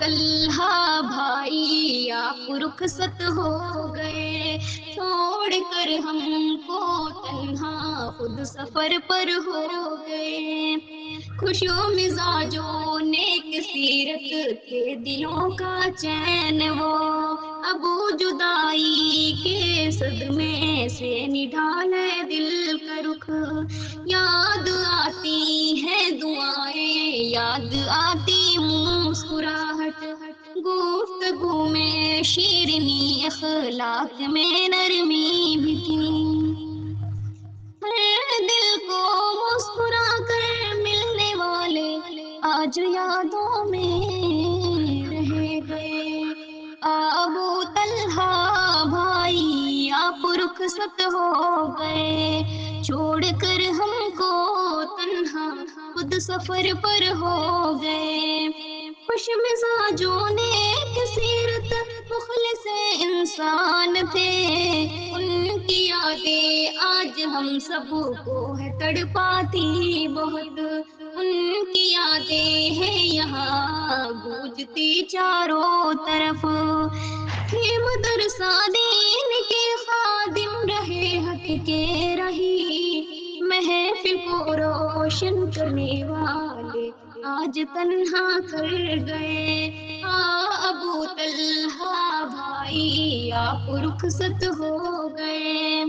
طلحہ بھائی آپ رخصت ہو گئے، چھوڑ کر ہم کو تنہا خود سفر پر ہو گئے۔ خوشو مزاجوں نیک سیرت کے دلوں کا چین وہ، ابو جدائی کے صدمے سے نڈھالے دل کا رخ۔ یاد آتی ہے دعائیں، یاد آتی مسکراہٹ، گفتگو میں شیرینی، اخلاق میں نرمی بھی تھی۔ ہر دل کو مسکرا کر ملنے والے آج یادوں میں رہ گئے۔ ابو طلحہ بھائی آپ رخصت ہو گئے، چھوڑ کر ہم کو تنہا خود سفر پر ہو گئے۔ خوش مزاجوں نے ایک سیرت، مخلص انسان تھے، ان کی یادیں آج ہم سب کو ہے تڑپاتی بہت۔ ان کی یادیں ہیں یہاں گونجتی چاروں طرف، تھے مدرسہ دین کے خادم، رہے حق کے رہی، محفل کو روشن کرنے والے آج تنہا کر گئے۔ ابو طلحہ بھائی آپ رخصت ہو گئے،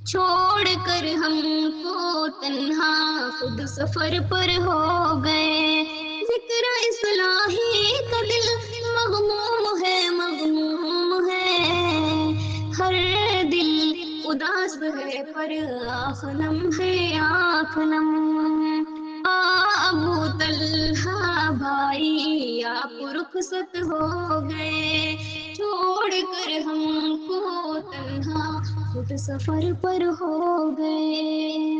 چھوڑ کر ہم کو تنہا خود سفر پر ہو گئے۔ ذکر اصلاحی کا دل مغموم ہے، مغموم ہے، ہر دل اداس ہے پر آنکھ نم ہے، آنکھ نم۔ ابو طلحہ بھائی آپ رخصت ہو گئے، چھوڑ کر ہم کو تنہا خود سفر پر ہو گئے۔